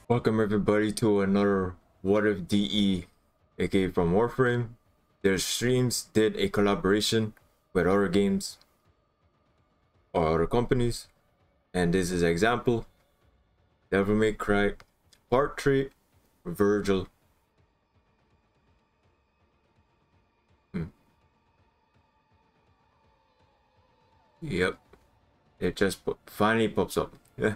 Welcome everybody to another What If DE, aka from Warframe. Their streams did a collaboration with other games or other companies, and this is an example. Devil May Cry Part 3 Vergil. Yep, it just finally pops up. Yeah.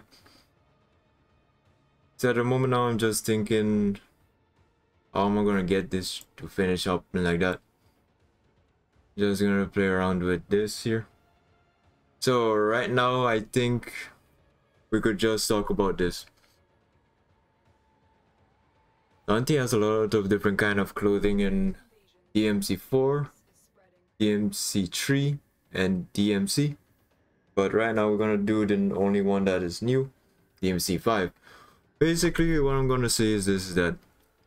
So at the moment now I'm just thinking, how am I gonna get this to finish up and like that. Just gonna play around with this here. So right now I think we could just talk about this. Dante has a lot of different kind of clothing in DMC 4, DMC 3 and DMC, but right now we're gonna do the only one that is new, DMC 5. Basically what I'm gonna say is this, that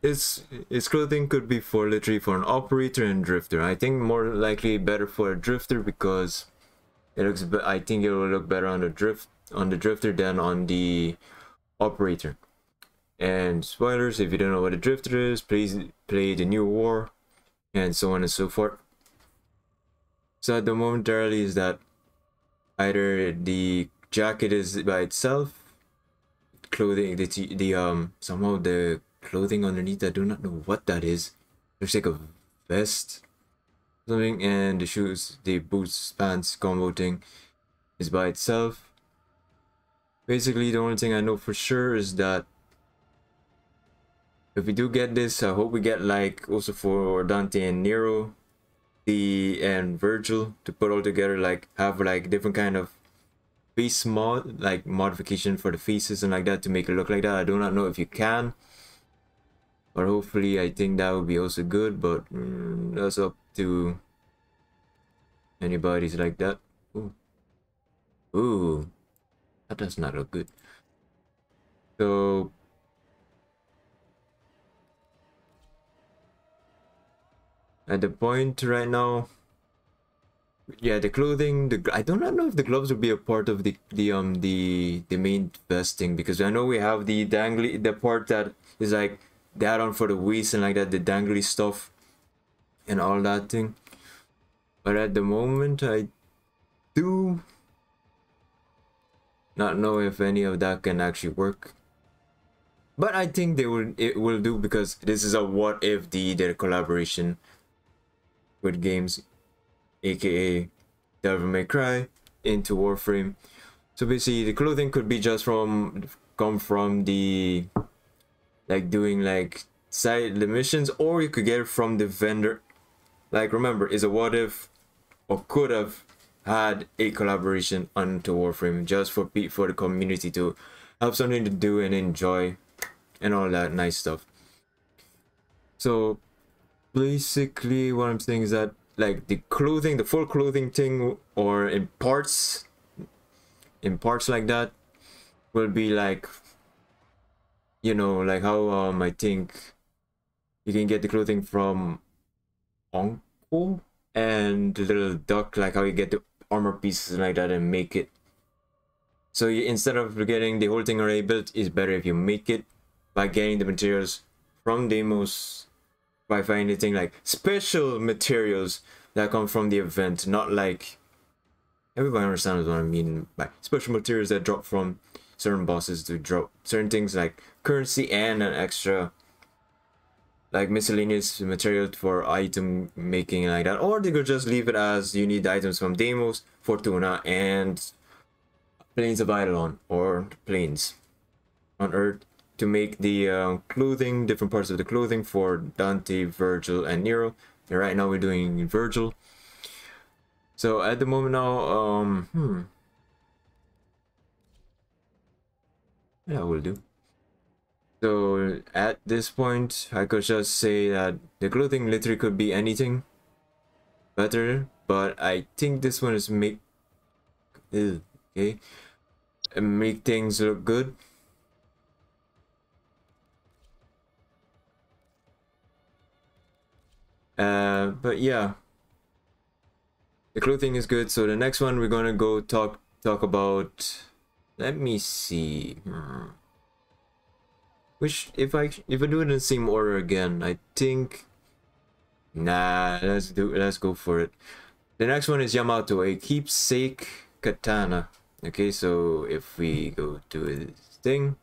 its clothing could be for literally for an operator and drifter. I think more likely better for a drifter because it looks, I think it will look better on the drifter than on the operator. And spoilers, if you don't know what a drifter is, please play the new war and so on and so forth. So at the momentarily is that either the jacket is by itself, clothing, the somehow the clothing underneath, I do not know what that is. Looks like a vest something, and the shoes, the boots, pants combo thing is by itself. Basically the only thing I know for sure is that if we do get this, I hope we get like also for Dante and Nero and Vergil to put all together, like have like different kind of face mod, like modification for the faces and like that to make it look like that. I do not know if you can, but hopefully I think that would be also good, but that's up to anybody's like that. Ooh, that does not look good. So at the point right now, yeah, the clothing, I do not know if the gloves will be a part of the main vesting, because I know we have the dangly, the part that is like the add-on for the waist and like that, the dangly stuff and all that thing. But at the moment I do not know if any of that can actually work, but I think it will do, because this is a what if their collaboration with games, aka Devil May Cry into Warframe. So basically the clothing could be just come from the, like doing like the missions, or you could get it from the vendor. Like remember, is a what if or could have had a collaboration onto Warframe just for the community to have something to do and enjoy and all that nice stuff. So basically what I'm saying is that like the clothing, the full clothing thing, or in parts like that, will be like, you know, like how I think you can get the clothing from Uncle and the little duck, like how you get the armor pieces like that and make it. So instead of getting the whole thing already built, it's better if you make it by getting the materials from demos, by finding anything like special materials that come from the event, not like, everybody understands what I mean by special materials that drop from certain bosses to drop certain things like currency and an extra like miscellaneous material for item making like that. Or they could just leave it as you need the items from demos, Fortuna, and Plains of Eidolon, or Plains on Earth, to make the clothing, different parts of the clothing for Dante, Vergil, and Nero. And right now we're doing Vergil. So at the moment now, yeah, will do. So at this point, I could just say that the clothing literally could be anything better, but I think this one is make things look good. But yeah, the clothing is good. So the next one we're gonna go talk about, let me see, Which if I do it in the same order again, I think, nah, let's go for it. The next one is Yamato, a keepsake katana. Okay, so if we go to this thing,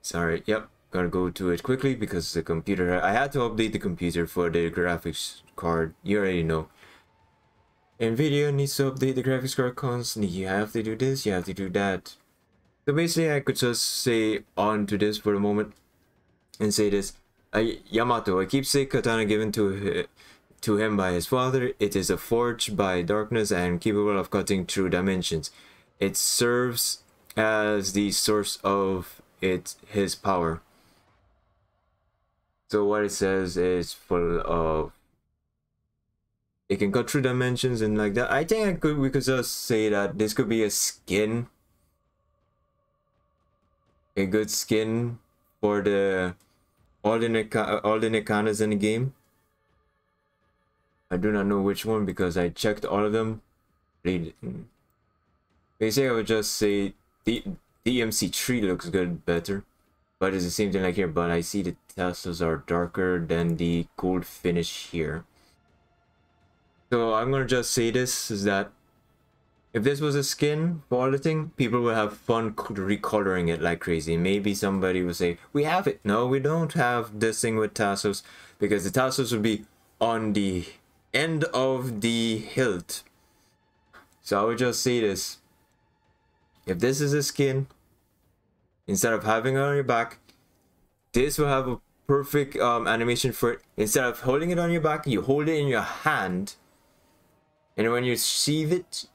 sorry, yep, gotta go to it quickly because the computer, I had to update the computer for the graphics card. You already know. NVIDIA needs to update the graphics card constantly. You have to do this, you have to do that. So basically, I could just say on to this for a moment and say this. Yamato, a keepsake katana given to him by his father. It is a forged by darkness and capable of cutting through dimensions. It serves as the source of his power. So what it says is full of, it can cut through dimensions and like that. I think we could just say that this could be a skin. A good skin for all the Nekanas in the game. I do not know which one because I checked all of them. Basically, I would just say the DMC 3 looks good better, but it's the same thing like here. But I see the tassels are darker than the gold finish here. So I'm gonna just say this is that if this was a skin for all the thing, people would have fun recoloring it like crazy. Maybe somebody would say, we have it. No, we don't have this thing with tassels, because the tassels would be on the end of the hilt. So I would just say this. If this is a skin, instead of having it on your back, this will have a perfect animation for it. Instead of holding it on your back, you hold it in your hand. And when you sheathe it,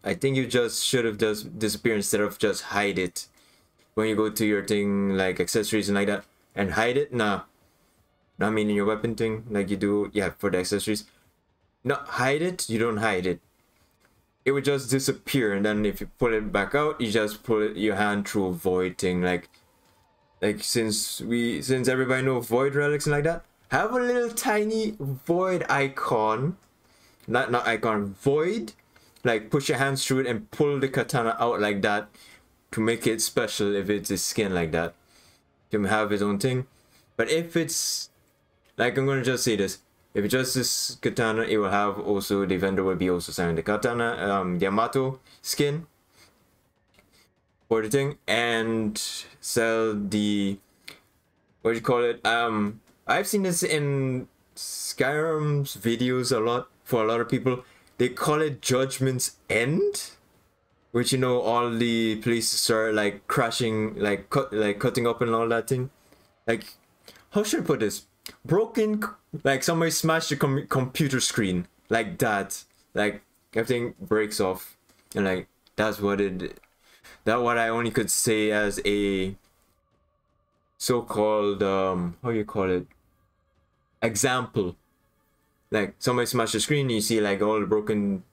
I think you just should have just disappeared instead of just hide it. When you go to your thing like accessories and like that and hide it, nah. I mean in your weapon thing like you do, yeah, for the accessories. No, hide it, you don't hide it. It would just disappear, and then if you pull it back out, you just pull it, your hand through a void thing. Like since everybody know void relics and like that, have a little tiny void icon. Not icon, void. Like push your hands through it and pull the katana out like that to make it special. If it's a skin like that, it can have its own thing. But if it's like, I'm gonna just say this, if it's just this katana, it will have also, the vendor will be also selling the katana Yamato skin for the thing, and sell the, what do you call it, I've seen this in Skyrim's videos a lot. For a lot of people, they call it Judgment's End, which, you know, all the places are like crashing, like cutting up and all that thing. Like, how should I put this? Broken, like somebody smashed the computer screen like that, like everything breaks off, and like that's what I only could say as a so-called how you call it, example. Like somebody smashed the screen, you see like all the broken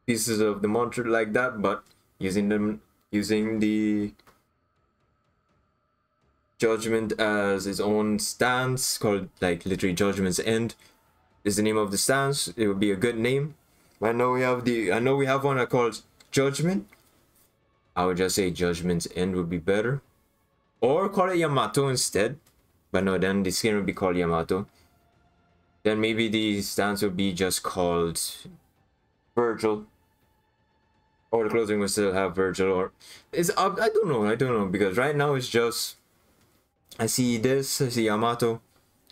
pieces of the monitor like that, but using the Judgment as its own stance, called like literally Judgment's End is the name of the stance. It would be a good name. I know we have one that called Judgment. I would just say Judgment's End would be better, or call it Yamato instead. But no, then the skin would be called Yamato. Then maybe the stance would be just called Vergil, or the clothing would still have Vergil, or it's up. I don't know, because right now it's just, I see Yamato.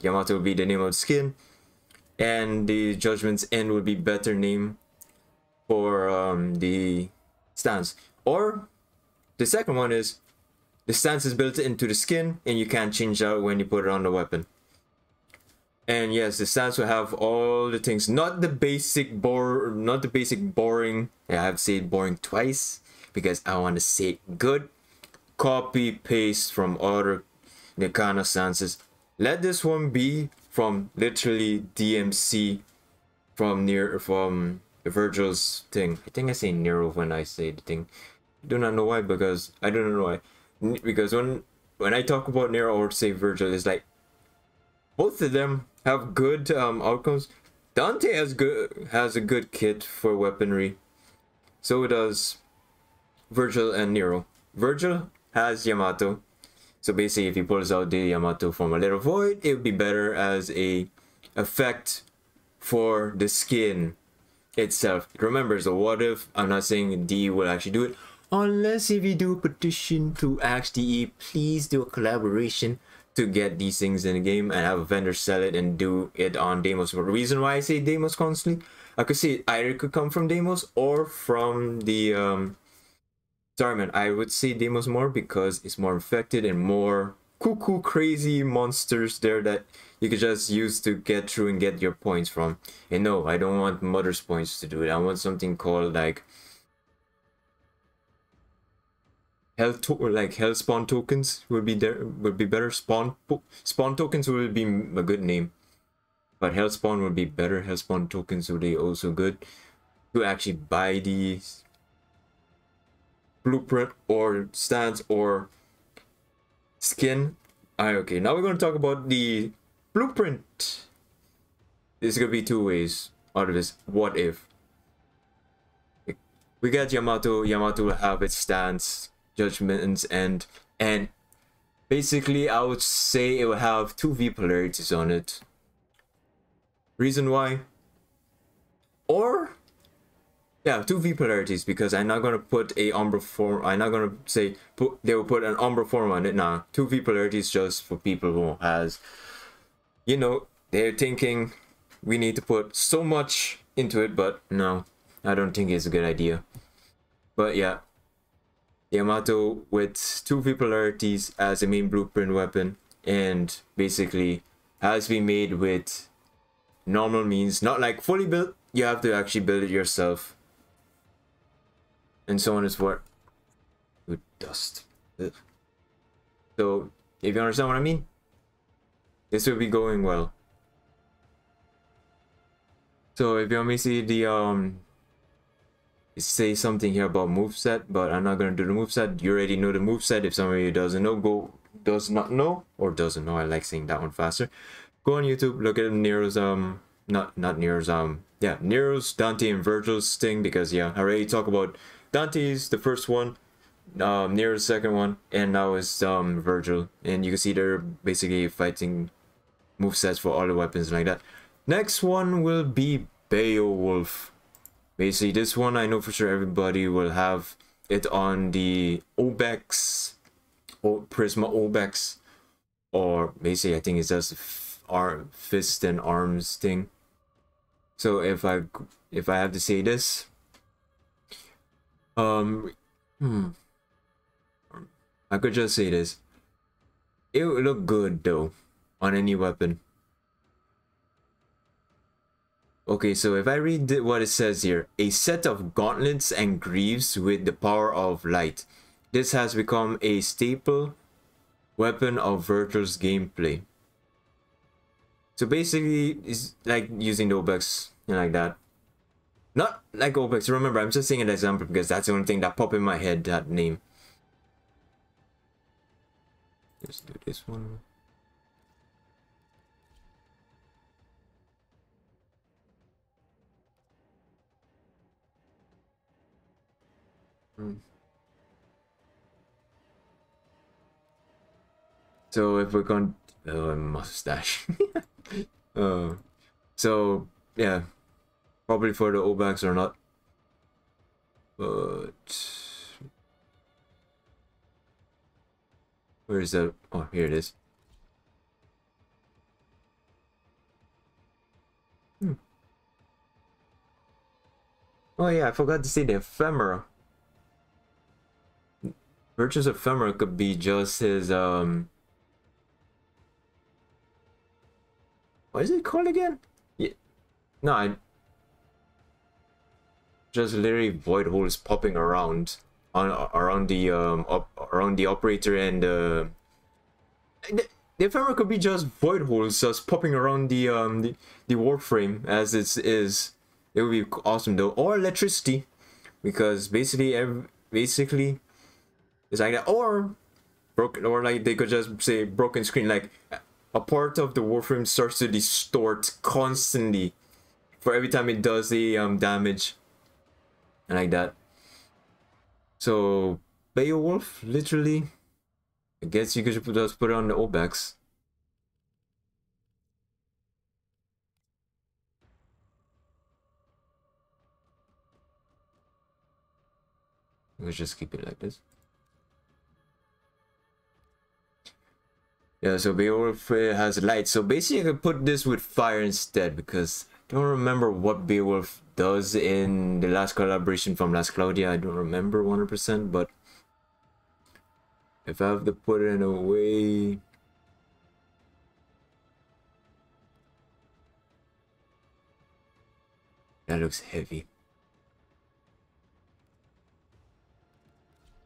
Yamato would be the name of the skin, and the Judgment's End would be better name for the stance. Or the second one is the stance is built into the skin and you can't change out when you put it on the weapon. And yes, the stance will have all the things, not the basic boring. I have said boring twice because I want to say it good. Copy paste from other Nekana stances. Let this one be from literally DMC, from Vergil's thing. I think I say Nero when I say the thing. I do not know why, because I don't know why. Because when I talk about Nero or say Vergil, it's like both of them have good outcomes. Dante has a good kit for weaponry. So does Vergil and Nero. Vergil has Yamato. So basically, if he pulls out the Yamato from a little void, it would be better as a effect for the skin itself. Remember, so what if, I'm not saying D will actually do it, unless if you do a petition to ask DE, please do a collaboration to get these things in the game and have a vendor sell it and do it on demos. But the reason why I say demos constantly, I could see it either could come from demos or from the sorry man, I would say demos more because it's more infected and more cuckoo crazy monsters there that you could just use to get through and get your points from. And no, I don't want Mother's points to do it. I want something called like hell spawn tokens would be better. Spawn tokens would be a good name, but hell spawn would be better. Hell spawn tokens would be also good to actually buy these blueprint or stance or skin. Okay, now we're going to talk about the blueprint. This is going to be two ways out of this. What if we get Yamato will have its stance, judgments, and basically I would say it will have 2v polarities on it. Reason why? Or yeah, 2v polarities, because I'm not gonna put a Umbra form. I'm not gonna say they will put an Umbra form on it. Nah, 2v polarities just for people who has, you know, they're thinking we need to put so much into it, but no, I don't think it's a good idea. But yeah, Yamato with 2v polarities as a main blueprint weapon, and basically has been made with normal means, not like fully built. You have to actually build it yourself. And so on and so forth. With dust. Ugh. So, if you understand what I mean, this will be going well. So, if you want me to see the say something here about moveset, but I'm not gonna do the moveset. You already know the moveset. If somebody doesn't know, does not know, I like saying that one faster. Go on YouTube, look at Nero's not Nero's yeah, Nero's, Dante, and Vergil's thing, because yeah, I already talked about Dante's the first one, Nero's second one, and now it's Vergil, and you can see they're basically fighting movesets for all the weapons like that. Next one will be Beowulf. Basically, this one I know for sure everybody will have it on the Obex or Prisma Obex, or basically I think it's just our fist and arms thing. So if I have to say this, I could just say this. It would look good though on any weapon. Okay, so if I read what it says here, a set of gauntlets and greaves with the power of light. This has become a staple weapon of Vergil's gameplay. So basically, it's like using the Obex and like that. Not like Obex, remember, I'm just saying an example because that's the only thing that popped in my head, that name. Let's do this one. So if we're going, oh, mustache. So yeah, probably for the Obex or not, but where is that? Oh, here it is. Oh yeah, I forgot to say the ephemera. Vergil's ephemera could be just his what is it called again? Yeah, no, I just literally void holes popping around around the around the operator, and the ephemera could be just void holes just popping around the Warframe as it is. It would be awesome though, or electricity, because basically it's like that, or broken, or like they could just say broken screen, like a part of the Warframe starts to distort constantly for every time it does the damage, and like that. So Beowulf, literally. I guess you could just put it on the Obex. Let's just keep it like this. Yeah, so Beowulf has light. So basically I could put this with fire instead, because I don't remember what Beowulf does in the last collaboration from Last Claudia. I don't remember 100%, but if I have to put it in a way... That looks heavy.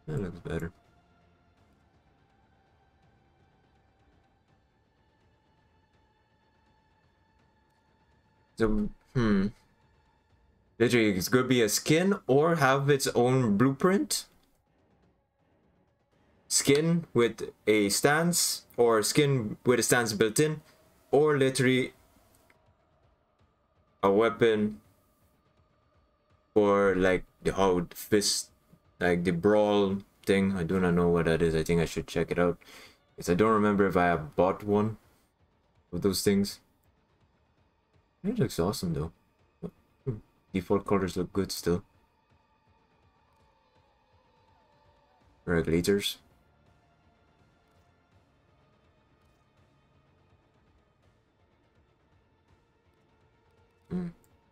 That looks better. So, literally, it's gonna be a skin or have its own blueprint. Skin with a stance, or skin with a stance built in, or literally a weapon for like the how fist, like the brawl thing. I do not know what that is. I think I should check it out, because I don't remember if I have bought one of those things. It looks awesome though. Default colors look good still. Regulators.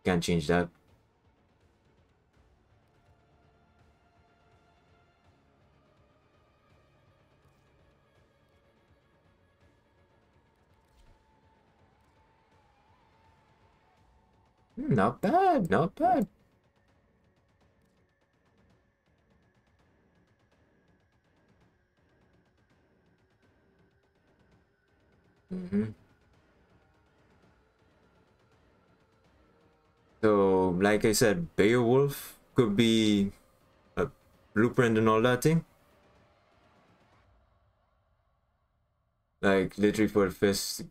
Can't change that. Not bad, not bad. So, like I said, Beowulf could be a blueprint and all that thing. Like, literally for the fist.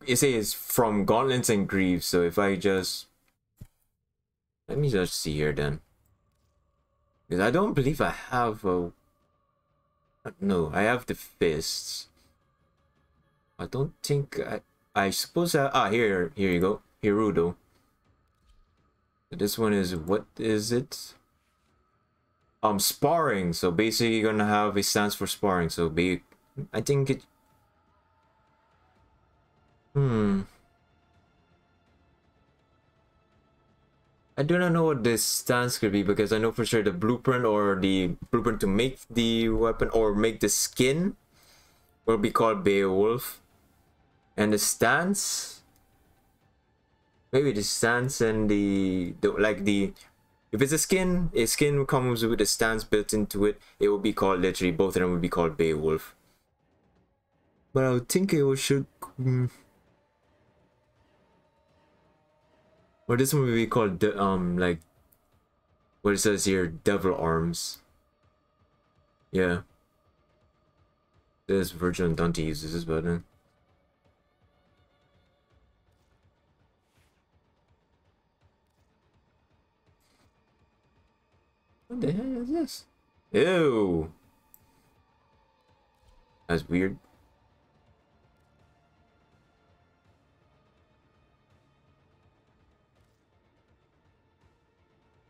You say it's from Gauntlets and Greaves, so if I just... Let me just see here then. Because I don't believe I have a... No, I have the fists. I don't think I suppose here you go. Hirudo. This one is, what is it? Sparring. So basically you're gonna have a stance for sparring. So I think it... I do not know what this stance could be, because I know for sure the blueprint, or the blueprint to make the weapon or make the skin, will be called Beowulf. And the stance, maybe the stance and if it's a skin comes with a stance built into it, it will be called, literally both of them would be called Beowulf. But I would think it should... Or this one would be called, like, what it says here, Devil Arms. Yeah. This Vergil and Dante uses this button. What the hell is this? Ew! That's weird.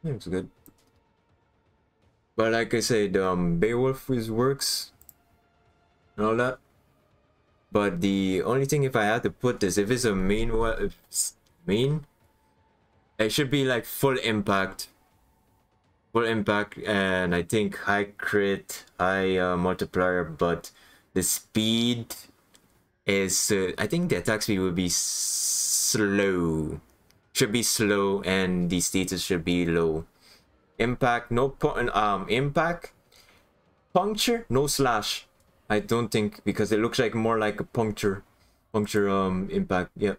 Looks good. But like I said, Beowulf works and all that. But the only thing, if I had to put this, if it's a main, it should be like full impact, and I think high crit, high multiplier. But the speed is, I think the attack speed would be slow. Should be slow, and the status should be low. Impact, no impact. Puncture, no slash. I don't think, because it looks like more like a puncture impact. Yeah,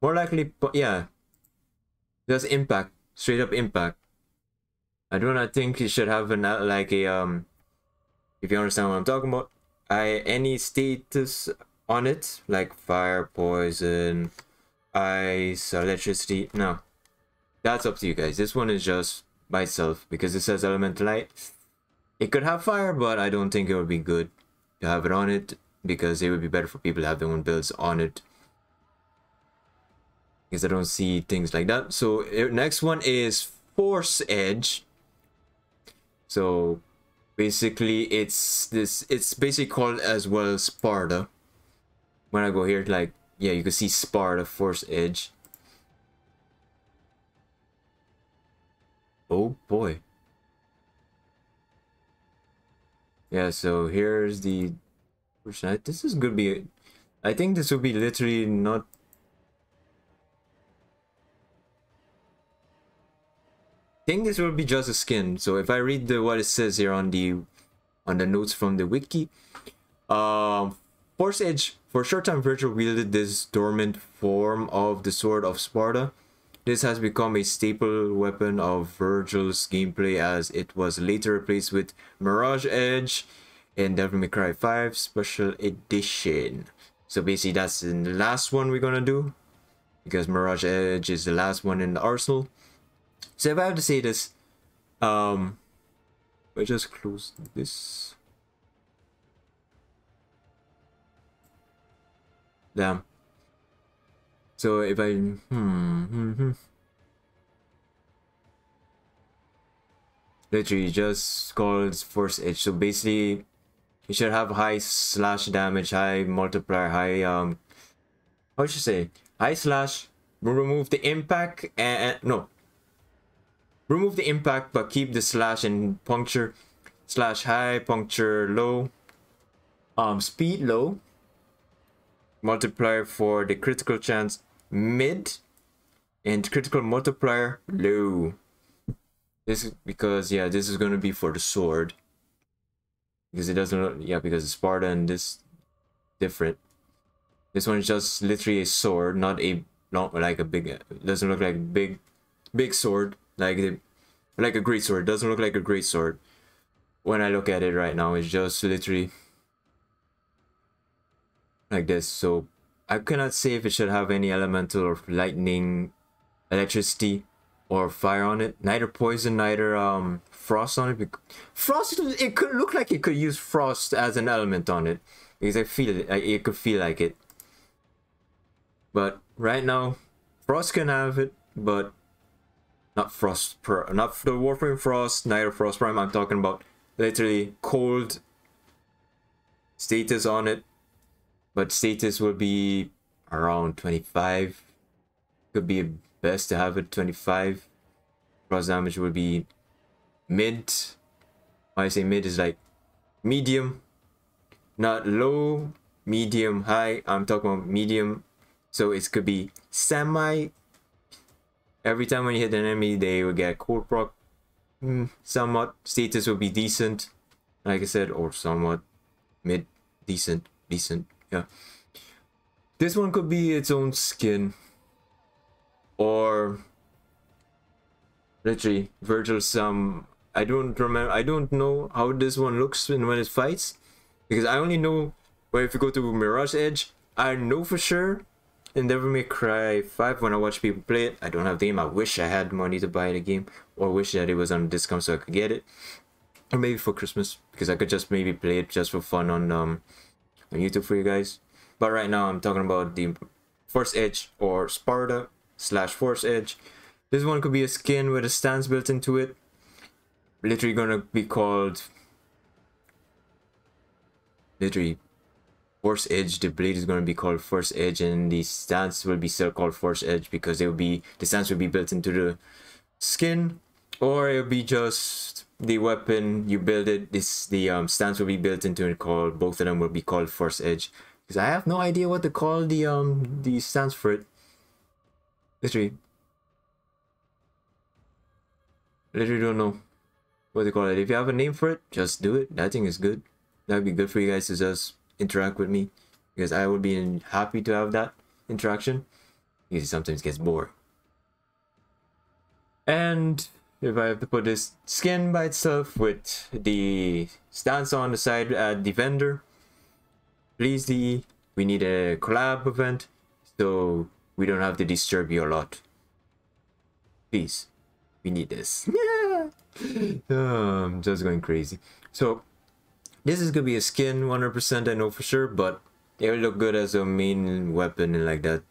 more likely, yeah, just impact, straight up impact. I do not think it should have like a if you understand what I'm talking about, any status on it, like fire, poison, ice, electricity. No, that's up to you guys. This one is just by itself, because it says elemental light. It could have fire, but I don't think it would be good to have it on it, because it would be better for people to have their own builds on it, because I don't see things like that. So next one is Force Edge. So basically it's basically called as well Sparta. When I go here, like, yeah, you can see Sparta Force Edge. Oh boy. Yeah, so here's the version. This is gonna be, I think this will be literally not, I think this will be just a skin. So if I read what it says here on the notes from the wiki, Force Edge, for a short time Vergil wielded this dormant form of the Sword of Sparta. This has become a staple weapon of Vergil's gameplay, as it was later replaced with Mirage Edge in Devil May Cry 5 Special Edition. So basically that's the last one we're gonna do, because Mirage Edge is the last one in the arsenal. So if I have to say this, I just close this. Damn. So if I literally just called Force Edge. So basically you should have high slash damage, high multiplier, high how should I say, high slash, remove the impact, and no, remove the impact but keep the slash and puncture, slash high, puncture low, speed low, multiplier for the critical chance mid, and critical multiplier low. This is because, yeah, this is gonna be for the sword, because it doesn't look, yeah, because it's Sparta and this different. This one is just literally a sword, not a long, like a big, it doesn't look like big sword, like a great sword. It doesn't look like a great sword when I look at it right now. It's just literally like this. So I cannot say if it should have any elemental or lightning, electricity, or fire on it. Neither poison, neither frost on it. Frost, it could look like it could use frost as an element on it, because I feel it. It could feel like it. But right now, frost can have it, but not frost, not the Warframe Frost, neither Frost Prime. I'm talking about literally cold status on it. But status will be around 25. Could be best to have it 25. Cross damage will be mid. When I say mid, is like medium, not low, medium, high. I'm talking about medium. So it could be semi. Every time when you hit an enemy, they will get cold proc. Somewhat. Status will be decent, like I said, or somewhat mid, decent. Yeah. This one could be its own skin, or literally Vergil some. I don't remember. I don't know how this one looks when it fights, because I only know, well, if you go to Mirage Edge, I know for sure in Devil May Cry 5 when I watch people play it. I don't have the game. I wish I had money to buy the game, or wish that it was on discount so I could get it, or maybe for Christmas, because I could just maybe play it just for fun on YouTube for you guys. But right now I'm talking about the Force Edge, or Sparta / Force Edge. This one could be a skin with a stance built into it. Literally gonna be called literally Force Edge. The blade is gonna be called Force Edge, and the stance will be still called Force Edge, because it will be, the stance will be built into the skin, or it'll be just the weapon you build it. The stance will be built into it, called, both of them will be called Force Edge, because I have no idea what to call the stance for it. Literally don't know what to call it. If you have a name for it, just do it. That thing is good. That'd be good for you guys to just interact with me, because I would be happy to have that interaction, because it sometimes gets bored. And if I have to put this skin by itself with the stance on the side at the vendor, please, we need a collab event, so we don't have to disturb you a lot. Please, we need this. Yeah. I'm just going crazy. So this is gonna be a skin 100%, I know for sure, but it will look good as a main weapon and like that.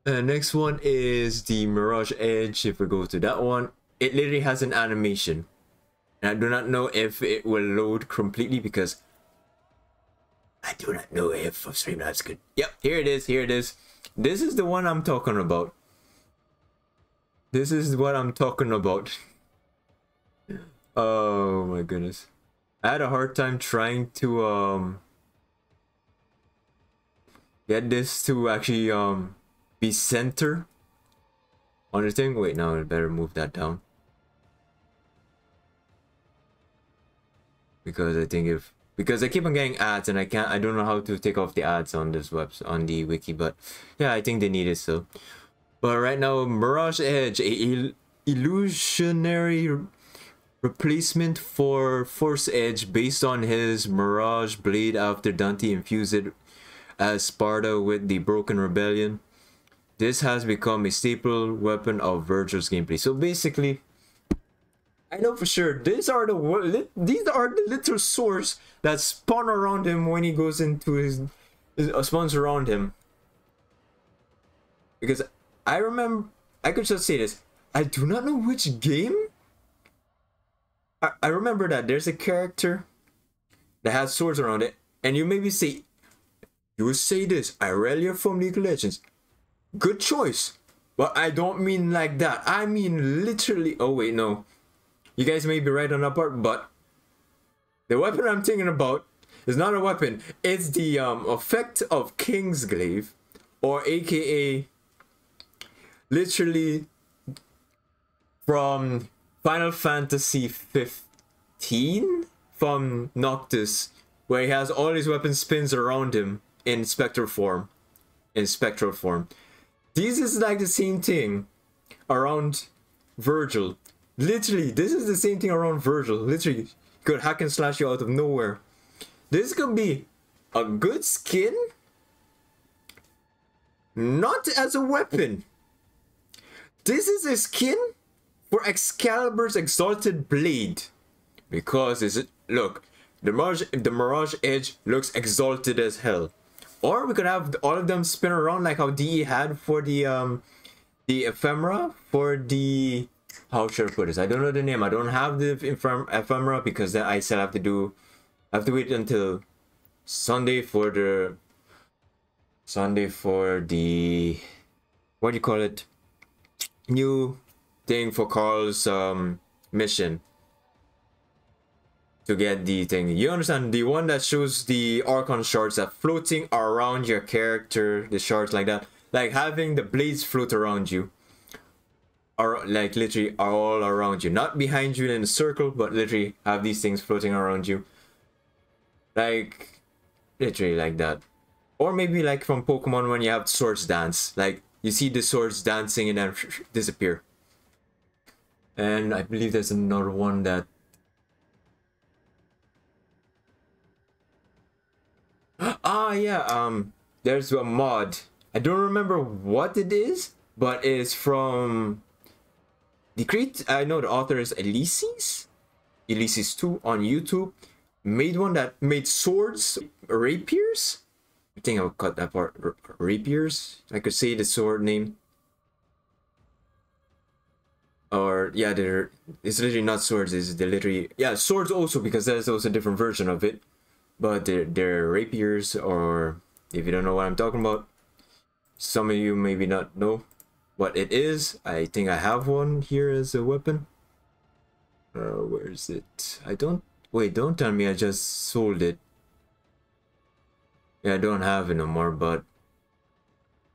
Next one is the Mirage Edge. If we go to that one, it literally has an animation. And I do not know if it will load completely because I do not know if Streamlabs could. Yep, here it is, here it is. This is the one I'm talking about. This is what I'm talking about. Oh my goodness. I had a hard time trying to get this to actually be center on the thing. Wait, now I better move that down. Because I think because I keep on getting ads and I don't know how to take off the ads on this website, on the wiki, but yeah, I think they need it still. But right now, Mirage Edge, a illusionary replacement for Force Edge based on his Mirage blade after Dante infused it as Sparta with the Broken Rebellion. This has become a staple weapon of Vergil's gameplay. So basically, I know for sure these are the little swords that spawn around him when he goes into his spawns around him. Because I remember, I could just say this, I do not know which game. I remember that there's a character that has swords around it, and you maybe say, you would say this, Irelia from League of Legends. Good choice. But I don't mean like that. I mean literally, oh wait, no. You guys may be right on that part, but the weapon I'm thinking about is not a weapon. It's the effect of Kingsglaive, or aka literally from Final Fantasy 15 from Noctis, where he has all his weapon spins around him in spectral form. This is like the same thing around Vergil. Literally, this is the same thing around Vergil. Literally, he could hack and slash you out of nowhere. This could be a good skin, not as a weapon. This is a skin for Excalibur's Exalted Blade, because look, the Mirage Edge looks exalted as hell. Or we could have all of them spin around like how DE had for the ephemera, for the, how should I put this? I don't know the name. I don't have the ephemera because then I still have to wait until Sunday for the what do you call it? New thing for Carl's mission to get the thing. You understand? The one that shows the Archon shards that floating around your character, the shards like that, like having the blades float around you, or like literally all around you, not behind you in a circle, but literally have these things floating around you, like literally like that. Or maybe like from Pokemon when you have swords dance, like you see the swords dancing and then disappear. And I believe there's another one that there's a mod. I don't remember what it is, but it's from I know the author is Elysis 2 on YouTube. Made one that made swords, rapiers. I think I'll cut that part. Rapiers. I could say the sword name. Or yeah, it's literally not swords. It's literally, yeah, swords also, because there's also a different version of it. But they're rapiers, or if you don't know what I'm talking about, some of you maybe not know what it is. I think I have one here as a weapon. Where is it? Don't tell me I just sold it. Yeah, I don't have it no more, but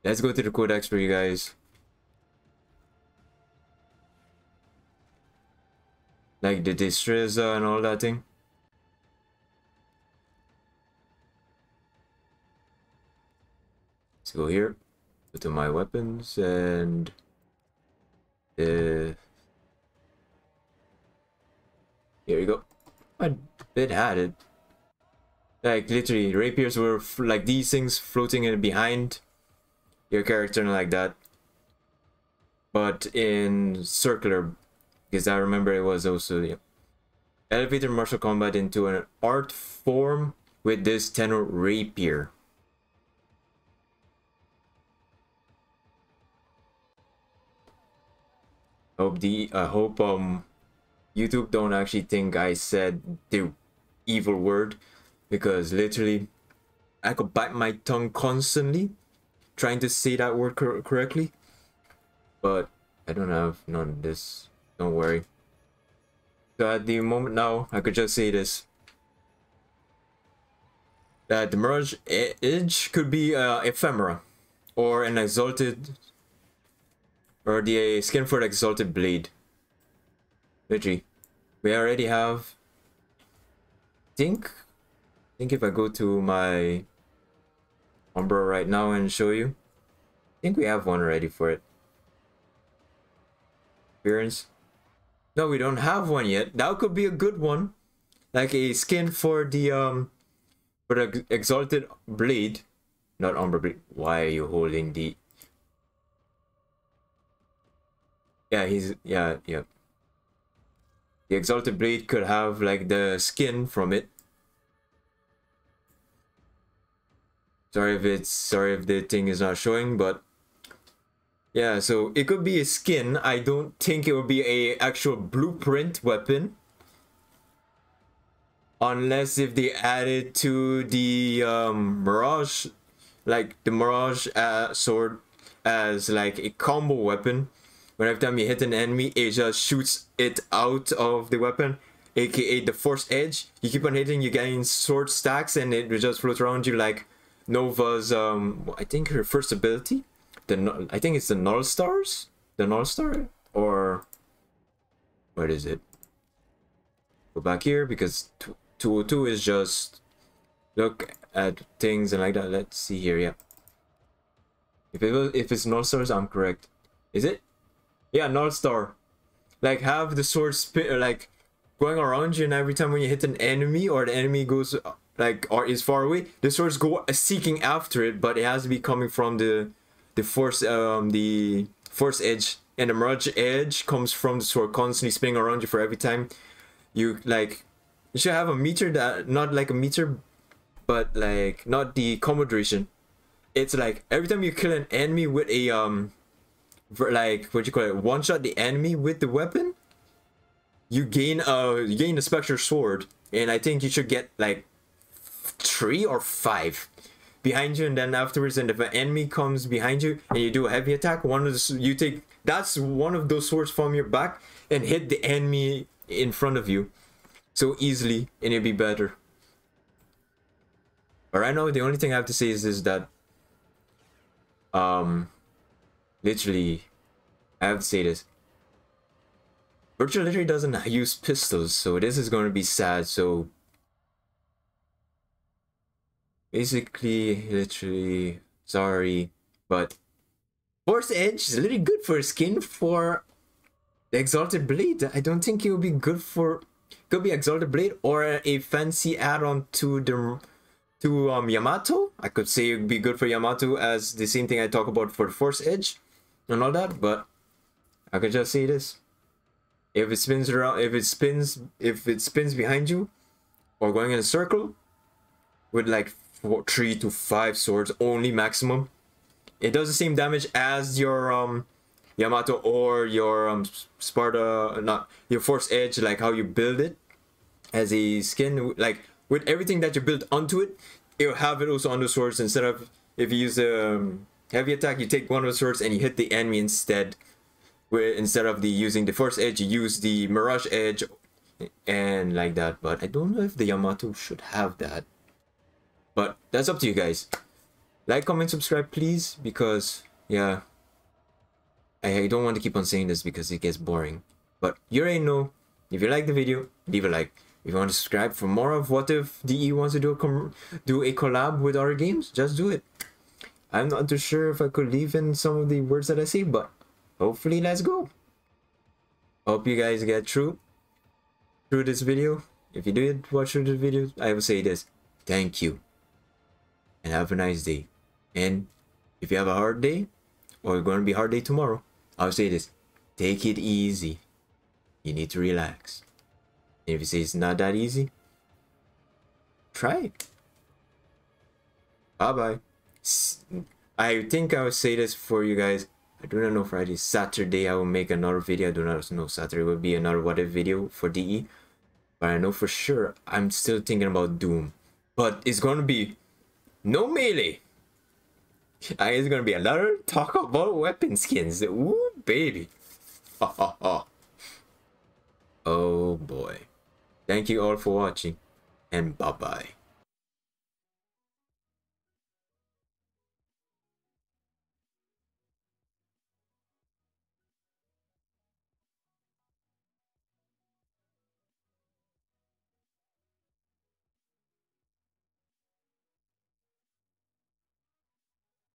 let's go to the codex for you guys. Like the Destreza and all that thing. Let's go here, go to my weapons, and here we go. It had it. Like literally, rapiers were like these things floating in behind your character and like that. But in circular, because I remember it was also, yeah. Elevated martial combat into an art form with this tenor rapier. I hope YouTube don't actually think I said the evil word, because literally I could bite my tongue constantly trying to say that word correctly, but I don't have none of this, don't worry. So at the moment now, I could just say this, that the Mirage Edge could be ephemera, or an exalted, or the skin for the exalted blade. Literally, we already have, think if I go to my Umbra right now and show you, I think we have one ready for it. Appearance. No, we don't have one yet. That could be a good one, like a skin for the exalted blade, not Umbra blade. Why are you holding the? Yeah, yeah. The exalted blade could have like the skin from it. Sorry if the thing is not showing, but yeah, so it could be a skin. I don't think it would be a actual blueprint weapon, unless if they added to the Mirage, like the Mirage sword as like a combo weapon. When every time you hit an enemy, it just shoots it out of the weapon, aka the Force Edge. You keep on hitting, you gain sword stacks, and it will just float around you like Nova's I think her first ability. I think it's the Null Stars? The Null Star? Or what is it? Go back here, because 202 is just look at things and like that. Let's see here, yeah. If it's Null Stars, I'm correct. Is it? Yeah, Null Star. Like have the sword spin, like going around you, and every time when you hit an enemy or the enemy goes like or is far away, the swords go seeking after it, but it has to be coming from the force edge, and the Mirage Edge comes from the sword constantly spinning around you for every time you like. You should have a meter, that not like a meter, but like not the combo duration. It's like every time you kill an enemy with a like what you call it, one shot the enemy with the weapon, you gain a spectral sword, and I think you should get like 3 or 5 behind you, and then afterwards, and if an enemy comes behind you and you do a heavy attack, you take that's one of those swords from your back and hit the enemy in front of you so easily, and it'd be better. But right now, the only thing I have to say is that literally, I have to say this. Vergil literally doesn't use pistols, so this is going to be sad. So basically, literally, sorry, but Force Edge is literally good for skin for the Exalted Blade. I don't think it would be good for, could be Exalted Blade or a fancy add-on to the Yamato. I could say it would be good for Yamato as the same thing I talk about for the Force Edge and all that, but I could just say this. If it spins around, if it spins behind you or going in a circle with like 3 to 5 swords only maximum, it does the same damage as your Yamato or your Sparta, not your Force Edge, like how you build it as a skin, like with everything that you build onto it, it'll have it also on the swords. Instead of, if you use a heavy attack, you take one of the swords and you hit the enemy instead. Where instead of using the Force Edge, you use the Mirage Edge and like that. But I don't know if the Yamato should have that. But that's up to you guys. Like, comment, subscribe, please, because yeah, I don't want to keep on saying this because it gets boring. But you already know. If you like the video, leave a like. If you want to subscribe for more of what if DE wants to do a collab with our games, just do it. I'm not too sure if I could leave in some of the words that I say, but hopefully, let's go. Hope you guys get through this video. If you did watch through this video, I will say this: thank you, and have a nice day. And if you have a hard day, or it's going to be a hard day tomorrow, I'll say this: take it easy. You need to relax. If you say it's not that easy, try it. Bye bye. I think I will say this for you guys. I do not know Friday. Saturday I will make another video. I do not know Saturday will be another what if video for DE. But I know for sure I'm still thinking about Doom. But it's gonna be no melee. It's gonna be another talk about weapon skins. Ooh baby. Oh boy. Thank you all for watching and bye bye.